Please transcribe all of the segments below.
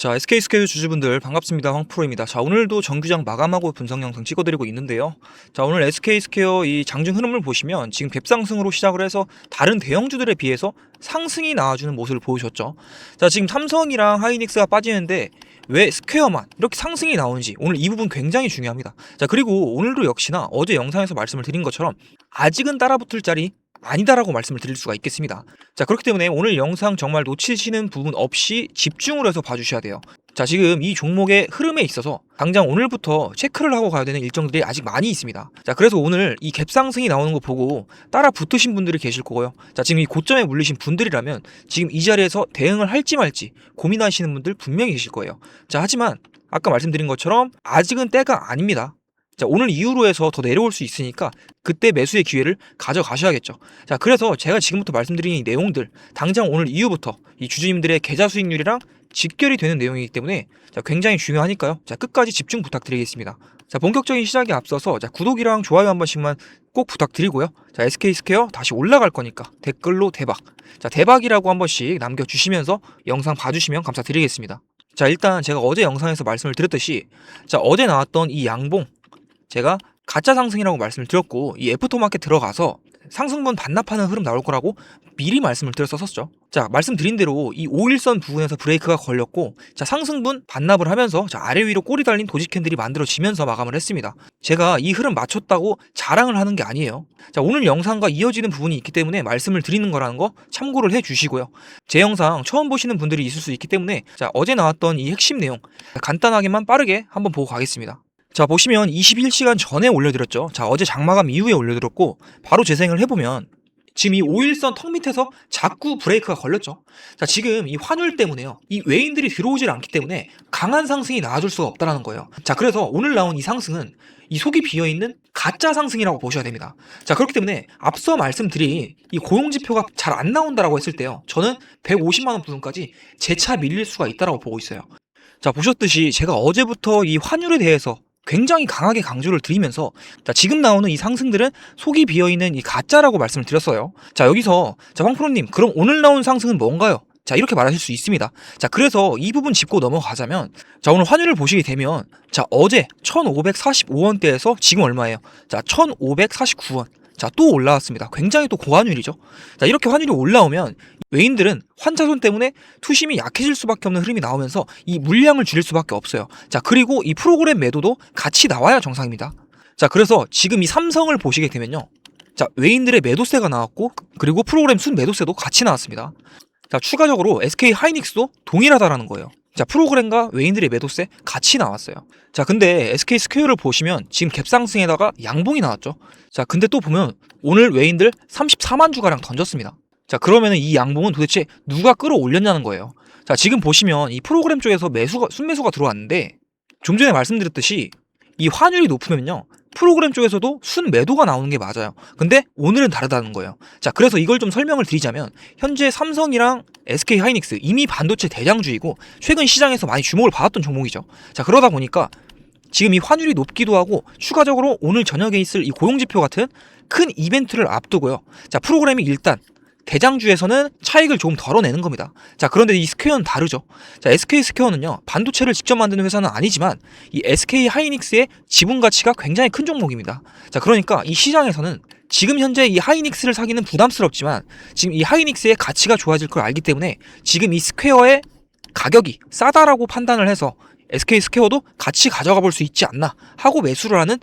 자, SK스퀘어 주주분들 반갑습니다. 황프로입니다. 자, 오늘도 정규장 마감하고 분석 영상 찍어드리고 있는데요. 자, 오늘 SK스퀘어 이 장중 흐름을 보시면 지금 갭상승으로 시작을 해서 다른 대형주들에 비해서 상승이 나와주는 모습을 보여줬죠. 자, 지금 삼성이랑 하이닉스가 빠지는데 왜 스퀘어만 이렇게 상승이 나오는지 오늘 이 부분 굉장히 중요합니다. 자, 그리고 오늘도 역시나 어제 영상에서 말씀을 드린 것처럼 아직은 따라붙을 자리 아니다라고 말씀을 드릴 수가 있겠습니다. 자, 그렇기 때문에 오늘 영상 정말 놓치시는 부분 없이 집중을 해서 봐주셔야 돼요. 자, 지금 이 종목의 흐름에 있어서 당장 오늘부터 체크를 하고 가야 되는 일정들이 아직 많이 있습니다. 자, 그래서 오늘 이 갭상승이 나오는 거 보고 따라 붙으신 분들이 계실 거고요. 자, 지금 이 고점에 물리신 분들이라면 지금 이 자리에서 대응을 할지 말지 고민하시는 분들 분명히 계실 거예요. 자, 하지만 아까 말씀드린 것처럼 아직은 때가 아닙니다. 자, 오늘 이후로 해서 더 내려올 수 있으니까 그때 매수의 기회를 가져가셔야겠죠. 자, 그래서 제가 지금부터 말씀드린 이 내용들 당장 오늘 이후부터 이 주주님들의 계좌 수익률이랑 직결이 되는 내용이기 때문에 자, 굉장히 중요하니까요. 자, 끝까지 집중 부탁드리겠습니다. 자, 본격적인 시작에 앞서서 자, 구독이랑 좋아요 한 번씩만 꼭 부탁드리고요. 자, SK스퀘어 다시 올라갈 거니까 댓글로 대박. 자, 대박이라고 한 번씩 남겨주시면서 영상 봐주시면 감사드리겠습니다. 자, 일단 제가 어제 영상에서 말씀을 드렸듯이 자, 어제 나왔던 이 양봉 제가 가짜 상승이라고 말씀을 드렸고 이 애프터마켓 들어가서 상승분 반납하는 흐름 나올 거라고 미리 말씀을 드렸었죠. 자, 말씀드린 대로 이 5일선 부분에서 브레이크가 걸렸고 자, 상승분 반납을 하면서 자, 아래 위로 꼬리 달린 도지 캔들이 만들어지면서 마감을 했습니다. 제가 이 흐름 맞췄다고 자랑을 하는 게 아니에요. 자, 오늘 영상과 이어지는 부분이 있기 때문에 말씀을 드리는 거라는 거 참고를 해 주시고요. 제 영상 처음 보시는 분들이 있을 수 있기 때문에 자, 어제 나왔던 이 핵심 내용 간단하게만 빠르게 한번 보고 가겠습니다. 자, 보시면 21시간 전에 올려드렸죠. 자, 어제 장마감 이후에 올려드렸고 바로 재생을 해보면 지금 이 5일선 턱 밑에서 자꾸 브레이크가 걸렸죠. 자, 지금 이 환율 때문에요. 이 외인들이 들어오질 않기 때문에 강한 상승이 나와줄 수가 없다는 거예요. 자, 그래서 오늘 나온 이 상승은 이 속이 비어있는 가짜 상승이라고 보셔야 됩니다. 자, 그렇기 때문에 앞서 말씀드린 이 고용지표가 잘 안 나온다라고 했을 때요. 저는 150만원 부분까지 재차 밀릴 수가 있다라고 보고 있어요. 자, 보셨듯이 제가 어제부터 이 환율에 대해서 굉장히 강하게 강조를 드리면서 자, 지금 나오는 이 상승들은 속이 비어있는 이 가짜라고 말씀을 드렸어요. 자, 여기서 자, 황프로님 그럼 오늘 나온 상승은 뭔가요? 자, 이렇게 말하실 수 있습니다. 자, 그래서 이 부분 짚고 넘어가자면 자, 오늘 환율을 보시게 되면 자, 어제 1545원대에서 지금 얼마예요? 자, 1549원. 자, 또 올라왔습니다. 굉장히 또 고환율이죠. 자, 이렇게 환율이 올라오면 외인들은 환차손 때문에 투심이 약해질 수밖에 없는 흐름이 나오면서 이 물량을 줄일 수밖에 없어요. 자, 그리고 이 프로그램 매도도 같이 나와야 정상입니다. 자, 그래서 지금 이 삼성을 보시게 되면요. 자, 외인들의 매도세가 나왔고 그리고 프로그램 순 매도세도 같이 나왔습니다. 자, 추가적으로 SK 하이닉스도 동일하다라는 거예요. 자, 프로그램과 외인들의 매도세 같이 나왔어요. 자, 근데 SK스퀘어를 보시면 지금 갭상승에다가 양봉이 나왔죠. 자, 근데 또 보면 오늘 외인들 34만 주가량 던졌습니다. 자, 그러면은 이 양봉은 도대체 누가 끌어올렸냐는 거예요. 자, 지금 보시면 이 프로그램 쪽에서 순매수가 들어왔는데 좀 전에 말씀드렸듯이 이 환율이 높으면요. 프로그램 쪽에서도 순매도가 나오는 게 맞아요. 근데 오늘은 다르다는 거예요. 자, 그래서 이걸 좀 설명을 드리자면 현재 삼성이랑 SK 하이닉스 이미 반도체 대장주이고 최근 시장에서 많이 주목을 받았던 종목이죠. 자, 그러다 보니까 지금 이 환율이 높기도 하고 추가적으로 오늘 저녁에 있을 이 고용지표 같은 큰 이벤트를 앞두고요. 자, 프로그램이 일단 대장주에서는 차익을 조금 덜어내는 겁니다. 자, 그런데 이 스퀘어는 다르죠. 자, SK 스퀘어는요, 반도체를 직접 만드는 회사는 아니지만 이 SK 하이닉스의 지분 가치가 굉장히 큰 종목입니다. 자, 그러니까 이 시장에서는 지금 현재 이 하이닉스를 사기는 부담스럽지만 지금 이 하이닉스의 가치가 좋아질 걸 알기 때문에 지금 이 스퀘어의 가격이 싸다라고 판단을 해서 SK 스퀘어도 같이 가져가 볼 수 있지 않나 하고 매수를 하는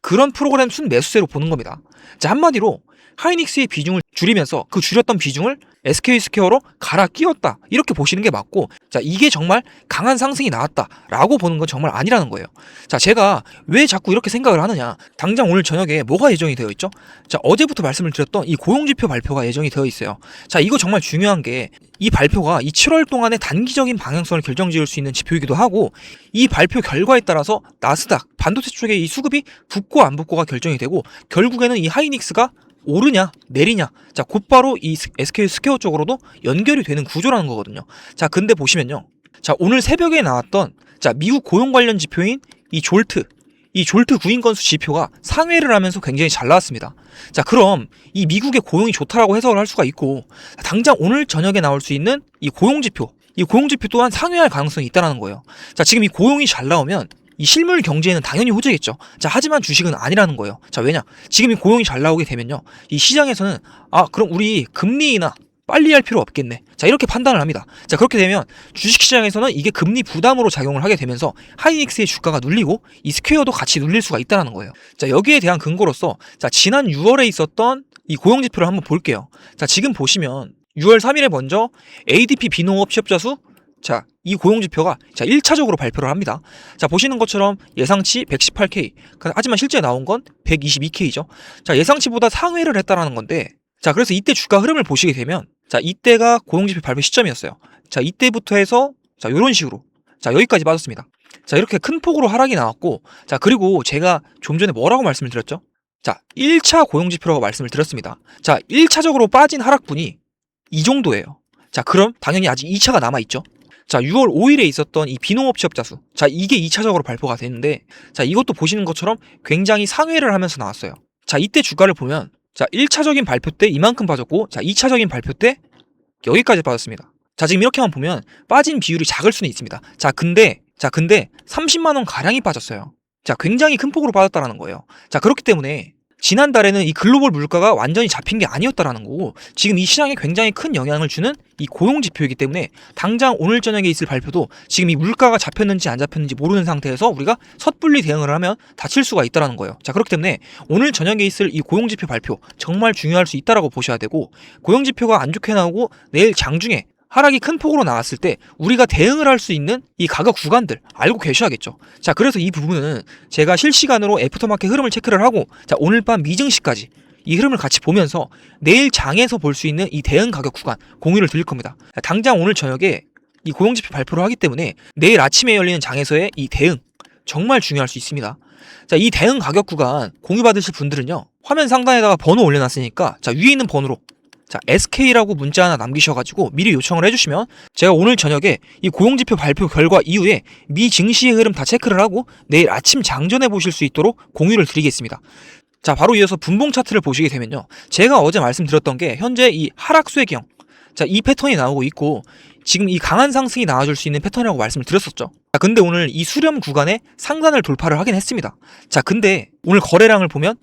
그런 프로그램 순 매수세로 보는 겁니다. 자, 한마디로 하이닉스의 비중을 줄이면서 그 줄였던 비중을 SK스퀘어로 갈아 끼웠다 이렇게 보시는 게 맞고 자, 이게 정말 강한 상승이 나왔다라고 보는 건 정말 아니라는 거예요. 자, 제가 왜 자꾸 이렇게 생각을 하느냐, 당장 오늘 저녁에 뭐가 예정이 되어 있죠? 자, 어제부터 말씀을 드렸던 이 고용지표 발표가 예정이 되어 있어요. 자, 이거 정말 중요한 게 이 발표가 이 7월 동안의 단기적인 방향성을 결정지을 수 있는 지표이기도 하고 이 발표 결과에 따라서 나스닥 반도체 쪽의 이 수급이 붙고 안 붙고가 결정이 되고 결국에는 이 하이닉스가 오르냐 내리냐 자, 곧바로 이 SK 스퀘어 쪽으로도 연결이 되는 구조라는 거거든요. 자, 근데 보시면요. 자, 오늘 새벽에 나왔던 자, 미국 고용 관련 지표인 이 졸트 구인 건수 지표가 상회를 하면서 굉장히 잘 나왔습니다. 자, 그럼 이 미국의 고용이 좋다라고 해석을 할 수가 있고 당장 오늘 저녁에 나올 수 있는 이 고용 지표 이 고용지표 또한 상회할 가능성이 있다는 거예요. 자, 지금 이 고용이 잘 나오면 이 실물 경제에는 당연히 호재겠죠. 자, 하지만 주식은 아니라는 거예요. 자, 왜냐? 지금 이 고용이 잘 나오게 되면요, 이 시장에서는 그럼 우리 금리 인하 빨리 할 필요 없겠네. 자, 이렇게 판단을 합니다. 자, 그렇게 되면 주식시장에서는 이게 금리 부담으로 작용을 하게 되면서 하이닉스의 주가가 눌리고 이 스퀘어도 같이 눌릴 수가 있다는 거예요. 자, 여기에 대한 근거로서 자, 지난 6월에 있었던 이 고용지표를 한번 볼게요. 자, 지금 보시면 6월 3일에 먼저 ADP 비농업 취업자 수, 자, 이 고용지표가 자 1차적으로 발표를 합니다. 자, 보시는 것처럼 예상치 118K, 하지만 실제 나온 건 122K죠. 자, 예상치보다 상회를 했다라는 건데, 자, 그래서 이때 주가 흐름을 보시게 되면, 자, 이때가 고용지표 발표 시점이었어요. 자, 이때부터 해서 자, 요런 식으로 자, 여기까지 빠졌습니다. 자, 이렇게 큰 폭으로 하락이 나왔고, 자, 그리고 제가 좀 전에 뭐라고 말씀을 드렸죠? 자, 1차 고용지표라고 말씀을 드렸습니다. 자, 1차적으로 빠진 하락분이 이 정도예요. 자, 그럼 당연히 아직 2차가 남아있죠. 자, 6월 5일에 있었던 이 비농업 취업자 수, 자, 이게 2차적으로 발표가 됐는데, 자, 이것도 보시는 것처럼 굉장히 상회를 하면서 나왔어요. 자, 이때 주가를 보면, 자, 1차적인 발표 때 이만큼 빠졌고, 자, 2차적인 발표 때 여기까지 빠졌습니다. 자, 지금 이렇게만 보면 빠진 비율이 작을 수는 있습니다. 자, 근데 30만원 가량이 빠졌어요. 자, 굉장히 큰 폭으로 빠졌다라는 거예요. 자, 그렇기 때문에 지난달에는 이 글로벌 물가가 완전히 잡힌 게 아니었다라는 거고, 지금 이 시장에 굉장히 큰 영향을 주는 이 고용지표이기 때문에 당장 오늘 저녁에 있을 발표도 지금 이 물가가 잡혔는지 안 잡혔는지 모르는 상태에서 우리가 섣불리 대응을 하면 다칠 수가 있다라는 거예요. 자, 그렇기 때문에 오늘 저녁에 있을 이 고용지표 발표 정말 중요할 수 있다라고 보셔야 되고, 고용지표가 안 좋게 나오고 내일 장중에 하락이 큰 폭으로 나왔을 때 우리가 대응을 할 수 있는 이 가격 구간들 알고 계셔야겠죠. 자, 그래서 이 부분은 제가 실시간으로 애프터마켓 흐름을 체크를 하고, 자, 오늘 밤 미증시까지 이 흐름을 같이 보면서 내일 장에서 볼 수 있는 이 대응 가격 구간 공유를 드릴 겁니다. 당장 오늘 저녁에 이 고용지표 발표를 하기 때문에 내일 아침에 열리는 장에서의 이 대응 정말 중요할 수 있습니다. 자, 이 대응 가격 구간 공유 받으실 분들은요, 화면 상단에다가 번호 올려놨으니까 자, 위에 있는 번호로 자, SK라고 문자 하나 남기셔가지고 미리 요청을 해주시면 제가 오늘 저녁에 이 고용지표 발표 결과 이후에 미 증시의 흐름 다 체크를 하고 내일 아침 장전해 보실 수 있도록 공유를 드리겠습니다. 자, 바로 이어서 분봉 차트를 보시게 되면요, 제가 어제 말씀드렸던 게 현재 이 하락 쇠경, 자, 이 패턴이 나오고 있고 지금 이 강한 상승이 나와줄 수 있는 패턴이라고 말씀을 드렸었죠. 자, 근데 오늘 이 수렴 구간에 상단을 돌파를 하긴 했습니다. 자, 근데 오늘 거래량을 보면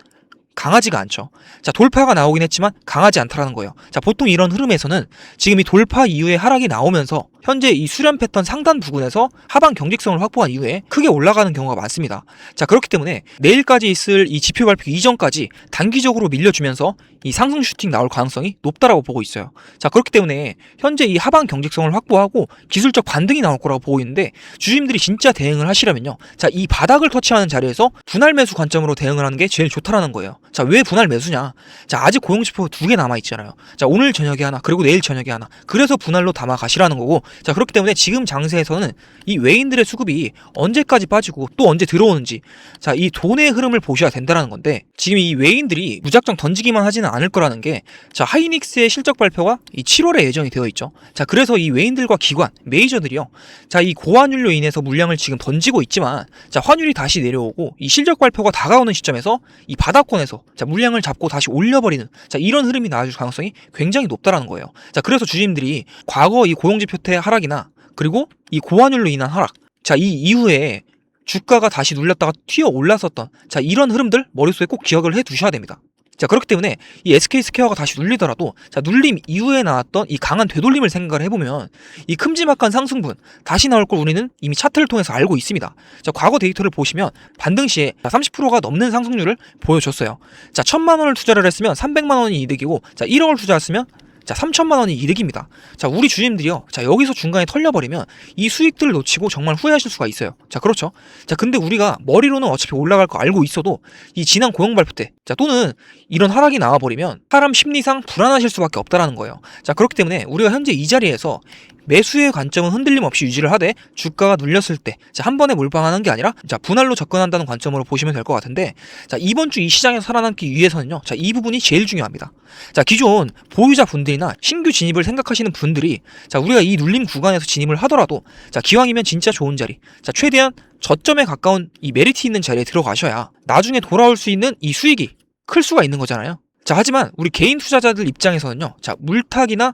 강하지가 않죠. 자, 돌파가 나오긴 했지만 강하지 않다라는 거예요. 자, 보통 이런 흐름에서는 지금 이 돌파 이후에 하락이 나오면서 현재 이 수렴 패턴 상단 부근에서 하방 경직성을 확보한 이후에 크게 올라가는 경우가 많습니다. 자, 그렇기 때문에 내일까지 있을 이 지표 발표 이전까지 단기적으로 밀려주면서 이 상승 슈팅 나올 가능성이 높다라고 보고 있어요. 자, 그렇기 때문에 현재 이 하방 경직성을 확보하고 기술적 반등이 나올 거라고 보고 있는데, 주주님들이 진짜 대응을 하시려면요, 자, 이 바닥을 터치하는 자리에서 분할 매수 관점으로 대응을 하는 게 제일 좋다라는 거예요. 자, 왜 분할 매수냐? 자, 아직 고용지표 2개 남아있잖아요. 자, 오늘 저녁에 하나, 그리고 내일 저녁에 하나. 그래서 분할로 담아 가시라는 거고, 자, 그렇기 때문에 지금 장세에서는 이 외인들의 수급이 언제까지 빠지고 또 언제 들어오는지, 자, 이 돈의 흐름을 보셔야 된다는 건데, 지금 이 외인들이 무작정 던지기만 하지는 않을 거라는 게, 자, 하이닉스의 실적 발표가 이 7월에 예정이 되어 있죠. 자, 그래서 이 외인들과 기관, 메이저들이요, 자, 이 고환율로 인해서 물량을 지금 던지고 있지만, 자, 환율이 다시 내려오고 이 실적 발표가 다가오는 시점에서 이 바닥권에서 자, 물량을 잡고 다시 올려버리는, 자, 이런 흐름이 나와줄 가능성이 굉장히 높다라는 거예요. 자, 그래서 주주님들이 과거 이 고용지표 때 하락이나 그리고 이 고환율로 인한 하락, 자, 이 이후에 주가가 다시 눌렸다가 튀어 올랐었던, 자, 이런 흐름들 머릿속에 꼭 기억을 해 두셔야 됩니다. 자, 그렇기 때문에 이 SK 스퀘어가 다시 눌리더라도, 자, 눌림 이후에 나왔던 이 강한 되돌림을 생각을 해보면 이 큼지막한 상승분 다시 나올 걸 우리는 이미 차트를 통해서 알고 있습니다. 자, 과거 데이터를 보시면 반등 시에 30%가 넘는 상승률을 보여줬어요. 자, 1,000만 원을 투자를 했으면 300만 원이 이득이고, 자, 1억을 투자했으면 자, 3천만 원이 이득입니다. 자, 우리 주주님들이요, 자, 여기서 중간에 털려버리면 이 수익들을 놓치고 정말 후회하실 수가 있어요. 자, 그렇죠. 자, 근데 우리가 머리로는 어차피 올라갈 거 알고 있어도 이 지난 고용 발표 때, 자, 또는 이런 하락이 나와버리면 사람 심리상 불안하실 수밖에 없다라는 거예요. 자, 그렇기 때문에 우리가 현재 이 자리에서 매수의 관점은 흔들림 없이 유지를 하되, 주가가 눌렸을 때 자, 한 번에 몰빵하는 게 아니라 자, 분할로 접근한다는 관점으로 보시면 될 것 같은데, 자, 이번 주 이 시장에서 살아남기 위해서는요, 자, 이 부분이 제일 중요합니다. 자, 기존 보유자 분들이나 신규 진입을 생각하시는 분들이, 자, 우리가 이 눌림 구간에서 진입을 하더라도, 자, 기왕이면 진짜 좋은 자리, 자, 최대한 저점에 가까운 이 메리트 있는 자리에 들어가셔야 나중에 돌아올 수 있는 이 수익이 클 수가 있는 거잖아요. 자, 하지만 우리 개인 투자자들 입장에서는요, 자, 물타기나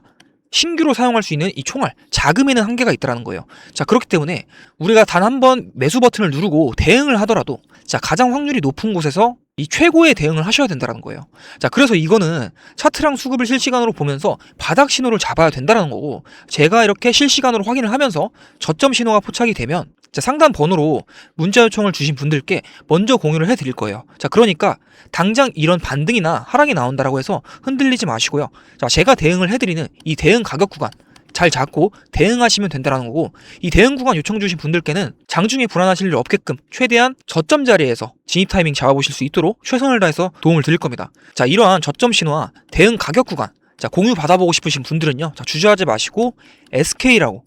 신규로 사용할 수 있는 이 총알 자금에는 한계가 있다는 거예요. 자, 그렇기 때문에 우리가 단 한 번 매수 버튼을 누르고 대응을 하더라도 자, 가장 확률이 높은 곳에서 이 최고의 대응을 하셔야 된다는 거예요. 자, 그래서 이거는 차트랑 수급을 실시간으로 보면서 바닥 신호를 잡아야 된다는 거고, 제가 이렇게 실시간으로 확인을 하면서 저점 신호가 포착이 되면 자, 상단 번호로 문자 요청을 주신 분들께 먼저 공유를 해드릴 거예요. 자, 그러니까 당장 이런 반등이나 하락이 나온다라고 해서 흔들리지 마시고요. 자, 제가 대응을 해드리는 이 대응 가격 구간 잘 잡고 대응하시면 된다는 거고, 이 대응 구간 요청 주신 분들께는 장중에 불안하실 일 없게끔 최대한 저점 자리에서 진입 타이밍 잡아보실 수 있도록 최선을 다해서 도움을 드릴 겁니다. 자, 이러한 저점 신호와 대응 가격 구간 자, 공유 받아보고 싶으신 분들은요, 자, 주저하지 마시고 SK라고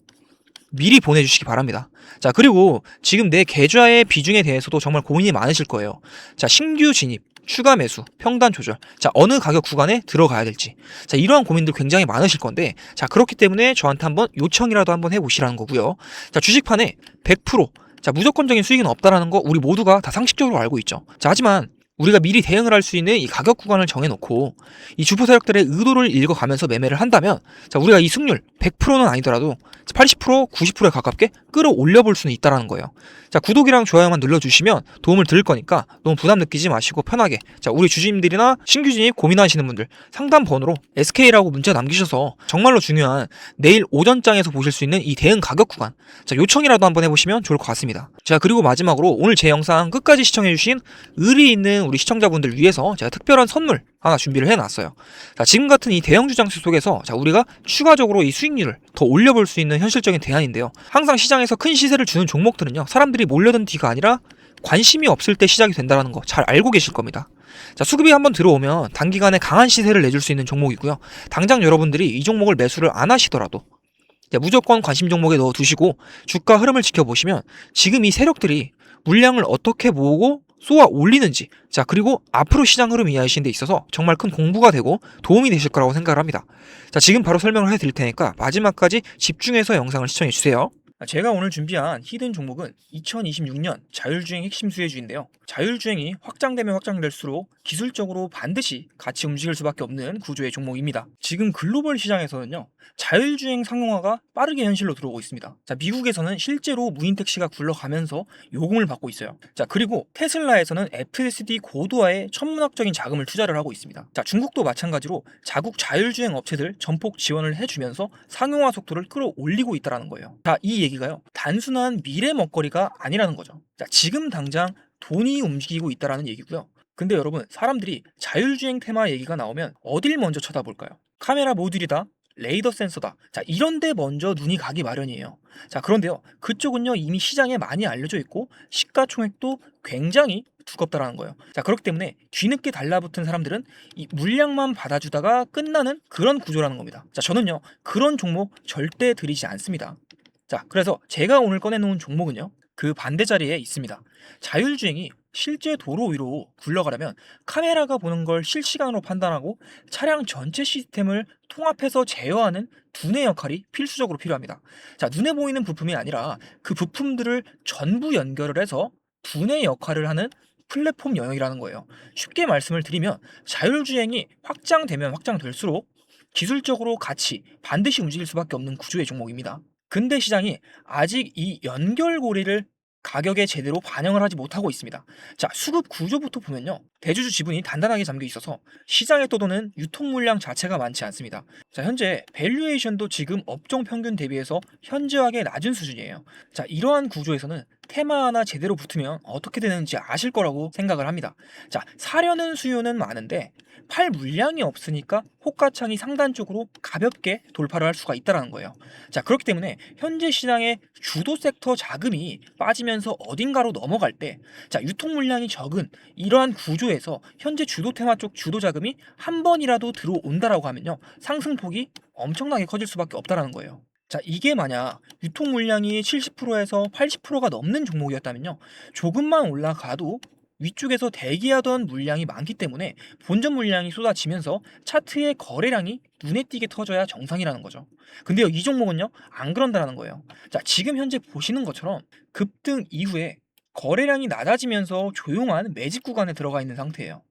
미리 보내주시기 바랍니다. 자, 그리고 지금 내 계좌의 비중에 대해서도 정말 고민이 많으실 거예요. 자, 신규 진입, 추가 매수, 평단 조절, 자, 어느 가격 구간에 들어가야 될지, 자, 이러한 고민들 굉장히 많으실 건데, 자, 그렇기 때문에 저한테 한번 요청이라도 한번 해보시라는 거고요. 자, 주식판에 100% 자, 무조건적인 수익은 없다라는 거 우리 모두가 다 상식적으로 알고 있죠. 자, 하지만 우리가 미리 대응을 할 수 있는 이 가격 구간을 정해놓고 이 주포 세력들의 의도를 읽어가면서 매매를 한다면, 자, 우리가 이 승률 100%는 아니더라도 80%, 90%에 가깝게 끌어올려 볼 수는 있다는 거예요. 자, 구독이랑 좋아요만 눌러주시면 도움을 드릴 거니까 너무 부담 느끼지 마시고 편하게, 자, 우리 주주님들이나 신규 진입 고민하시는 분들 상담 번호로 SK라고 문자 남기셔서 정말로 중요한 내일 오전장에서 보실 수 있는 이 대응 가격 구간, 자, 요청이라도 한번 해보시면 좋을 것 같습니다. 자, 그리고 마지막으로 오늘 제 영상 끝까지 시청해주신 의리 있는 우리 시청자분들 위해서 제가 특별한 선물 하나 준비를 해놨어요. 자, 지금 같은 이 대형 주장세 속에서 자, 우리가 추가적으로 이 수익률을 더 올려볼 수 있는 현실적인 대안인데요. 항상 시장에서 큰 시세를 주는 종목들은요, 사람들이 몰려든 뒤가 아니라 관심이 없을 때 시작이 된다는 거 잘 알고 계실 겁니다. 자, 수급이 한번 들어오면 단기간에 강한 시세를 내줄 수 있는 종목이고요. 당장 여러분들이 이 종목을 매수를 안 하시더라도 자, 무조건 관심 종목에 넣어두시고 주가 흐름을 지켜보시면 지금 이 세력들이 물량을 어떻게 모으고 쏘아 올리는지, 자, 그리고 앞으로 시장 흐름 이해하시는 데 있어서 정말 큰 공부가 되고 도움이 되실 거라고 생각을 합니다. 자, 지금 바로 설명을 해드릴 테니까 마지막까지 집중해서 영상을 시청해 주세요. 제가 오늘 준비한 히든 종목은 2026년 자율주행 핵심 수혜주인데요. 자율주행이 확장되면 확장될수록 기술적으로 반드시 같이 움직일 수밖에 없는 구조의 종목입니다. 지금 글로벌 시장에서는요, 자율주행 상용화가 빠르게 현실로 들어오고 있습니다. 자, 미국에서는 실제로 무인 택시가 굴러가면서 요금을 받고 있어요. 자, 그리고 테슬라에서는 FSD 고도화에 천문학적인 자금을 투자를 하고 있습니다. 자, 중국도 마찬가지로 자국 자율주행 업체들 전폭 지원을 해주면서 상용화 속도를 끌어올리고 있다는 거예요. 자, 이 얘기가요, 단순한 미래 먹거리가 아니라는 거죠. 자, 지금 당장 돈이 움직이고 있다는 얘기고요. 근데 여러분, 사람들이 자율주행 테마 얘기가 나오면 어딜 먼저 쳐다볼까요? 카메라 모듈이다, 레이더 센서다, 자, 이런데 먼저 눈이 가기 마련이에요. 자, 그런데요, 그쪽은요 이미 시장에 많이 알려져 있고 시가총액도 굉장히 두껍다라는 거예요. 자, 그렇기 때문에 뒤늦게 달라붙은 사람들은 이 물량만 받아주다가 끝나는 그런 구조라는 겁니다. 자, 저는요 그런 종목 절대 들이지 않습니다. 자, 그래서 제가 오늘 꺼내놓은 종목은요, 그 반대 자리에 있습니다. 자율주행이 실제 도로 위로 굴러가려면 카메라가 보는 걸 실시간으로 판단하고 차량 전체 시스템을 통합해서 제어하는 두뇌 역할이 필수적으로 필요합니다. 자, 눈에 보이는 부품이 아니라 그 부품들을 전부 연결을 해서 두뇌 역할을 하는 플랫폼 영역이라는 거예요. 쉽게 말씀을 드리면 자율주행이 확장되면 확장될수록 기술적으로 같이 반드시 움직일 수밖에 없는 구조의 종목입니다. 근대 시장이 아직 이 연결고리를 가격에 제대로 반영을 하지 못하고 있습니다. 자, 수급 구조부터 보면요, 대주주 지분이 단단하게 잠겨 있어서 시장에 떠도는 유통 물량 자체가 많지 않습니다. 자, 현재 밸류에이션도 지금 업종 평균 대비해서 현저하게 낮은 수준이에요. 자, 이러한 구조에서는 테마 하나 제대로 붙으면 어떻게 되는지 아실 거라고 생각을 합니다. 자, 사려는 수요는 많은데 팔 물량이 없으니까 호가창이 상단 쪽으로 가볍게 돌파를 할 수가 있다는 거예요. 자, 그렇기 때문에 현재 시장의 주도 섹터 자금이 빠지면서 어딘가로 넘어갈 때, 자, 유통 물량이 적은 이러한 구조에서 현재 주도 테마 쪽 주도 자금이 한 번이라도 들어온다라고 하면요, 상승폭이 엄청나게 커질 수밖에 없다라는 거예요. 자, 이게 만약 유통 물량이 70%에서 80%가 넘는 종목이었다면요, 조금만 올라가도 위쪽에서 대기하던 물량이 많기 때문에 본전 물량이 쏟아지면서 차트의 거래량이 눈에 띄게 터져야 정상이라는 거죠. 근데요, 이 종목은요 안 그런다는 거예요. 자, 지금 현재 보시는 것처럼 급등 이후에 거래량이 낮아지면서 조용한 매집 구간에 들어가 있는 상태예요.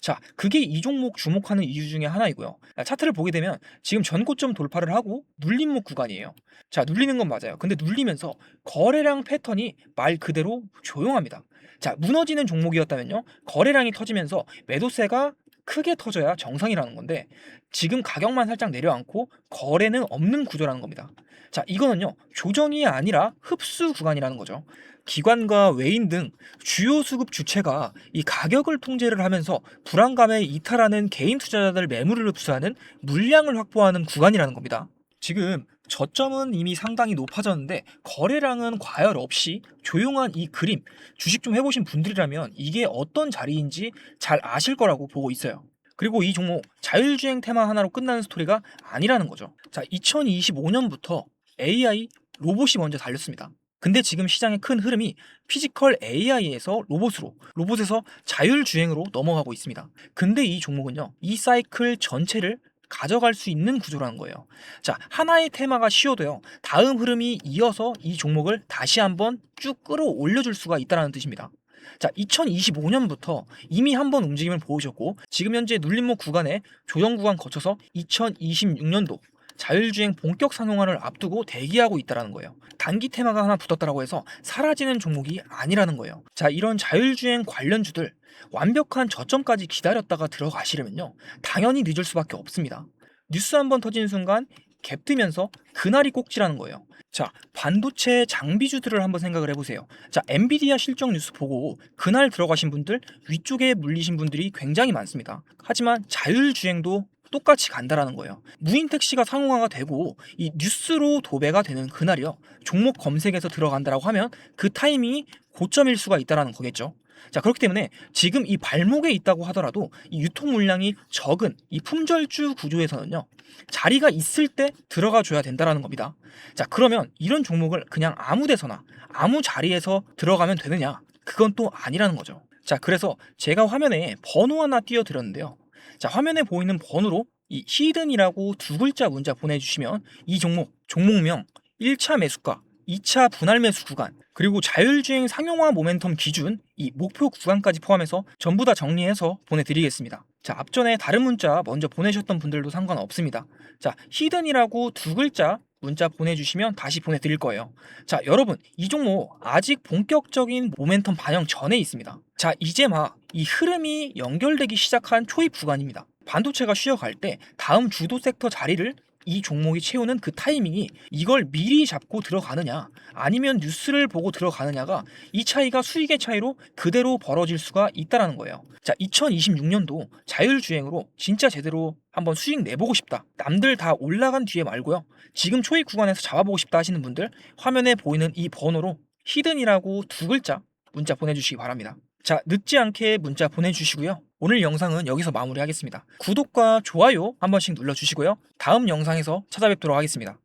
자, 그게 이 종목 주목하는 이유 중에 하나이고요. 차트를 보게 되면 지금 전고점 돌파를 하고 눌림목 구간이에요. 자, 눌리는 건 맞아요. 근데 눌리면서 거래량 패턴이 말 그대로 조용합니다. 자, 무너지는 종목이었다면요. 거래량이 터지면서 매도세가 크게 터져야 정상이라는 건데 지금 가격만 살짝 내려앉고 거래는 없는 구조라는 겁니다. 자, 이거는요. 조정이 아니라 흡수 구간이라는 거죠. 기관과 외인 등 주요 수급 주체가 이 가격을 통제를 하면서 불안감에 이탈하는 개인 투자자들 매물을 흡수하는 물량을 확보하는 구간이라는 겁니다. 지금 저점은 이미 상당히 높아졌는데 거래량은 과열 없이 조용한 이 그림, 주식 좀 해보신 분들이라면 이게 어떤 자리인지 잘 아실 거라고 보고 있어요. 그리고 이 종목 자율주행 테마 하나로 끝나는 스토리가 아니라는 거죠. 자, 2025년부터 AI 로봇이 먼저 달렸습니다. 근데 지금 시장의 큰 흐름이 피지컬 AI에서 로봇에서 자율주행으로 넘어가고 있습니다. 근데 이 종목은요, 이 사이클 전체를 가져갈 수 있는 구조라는 거예요. 자, 하나의 테마가 쉬어도요, 다음 흐름이 이어서 이 종목을 다시 한번 쭉 끌어올려줄 수가 있다는 뜻입니다. 자, 2025년부터 이미 한번 움직임을 보여줬고, 지금 현재 눌림목 구간에 조정 구간 거쳐서 2026년도 자율주행 본격 상용화를 앞두고 대기하고 있다는 거예요. 단기 테마가 하나 붙었다고 해서 사라지는 종목이 아니라는 거예요. 자, 이런 자율주행 관련주들 완벽한 저점까지 기다렸다가 들어가시려면요, 당연히 늦을 수밖에 없습니다. 뉴스 한번 터지는 순간 갭 뜨면서 그날이 꼭지라는 거예요. 자, 반도체 장비주들을 한번 생각을 해보세요. 자, 엔비디아 실적 뉴스 보고 그날 들어가신 분들, 위쪽에 물리신 분들이 굉장히 많습니다. 하지만 자율주행도 똑같이 간다라는 거예요. 무인 택시가 상용화가 되고 이 뉴스로 도배가 되는 그날이요, 종목 검색에서 들어간다라고 하면 그 타이밍이 고점일 수가 있다라는 거겠죠. 자, 그렇기 때문에 지금 이 발목에 있다고 하더라도 이 유통 물량이 적은 이 품절주 구조에서는요, 자리가 있을 때 들어가 줘야 된다라는 겁니다. 자, 그러면 이런 종목을 그냥 아무 데서나 아무 자리에서 들어가면 되느냐? 그건 또 아니라는 거죠. 자, 그래서 제가 화면에 번호 하나 띄워 드렸는데요. 자, 화면에 보이는 번호로 이 히든이라고 두 글자 문자 보내주시면 이 종목명 1차 매수가, 2차 분할 매수 구간, 그리고 자율주행 상용화 모멘텀 기준 이 목표 구간까지 포함해서 전부 다 정리해서 보내드리겠습니다. 자, 앞전에 다른 문자 먼저 보내셨던 분들도 상관없습니다. 자, 히든이라고 두 글자 문자 보내주시면 다시 보내드릴 거예요. 자, 여러분, 이 종목 아직 본격적인 모멘텀 반영 전에 있습니다. 자, 이제 막 이 흐름이 연결되기 시작한 초입 구간입니다. 반도체가 쉬어갈 때 다음 주도 섹터 자리를 이 종목이 채우는 그 타이밍이 이걸 미리 잡고 들어가느냐 아니면 뉴스를 보고 들어가느냐가 이 차이가 수익의 차이로 그대로 벌어질 수가 있다는 거예요. 자, 2026년도 자율주행으로 진짜 제대로 한번 수익 내보고 싶다, 남들 다 올라간 뒤에 말고요, 지금 초입 구간에서 잡아보고 싶다 하시는 분들, 화면에 보이는 이 번호로 히든이라고 두 글자 문자 보내주시기 바랍니다. 자, 늦지 않게 문자 보내주시고요. 오늘 영상은 여기서 마무리하겠습니다. 구독과 좋아요 한 번씩 눌러주시고요. 다음 영상에서 찾아뵙도록 하겠습니다.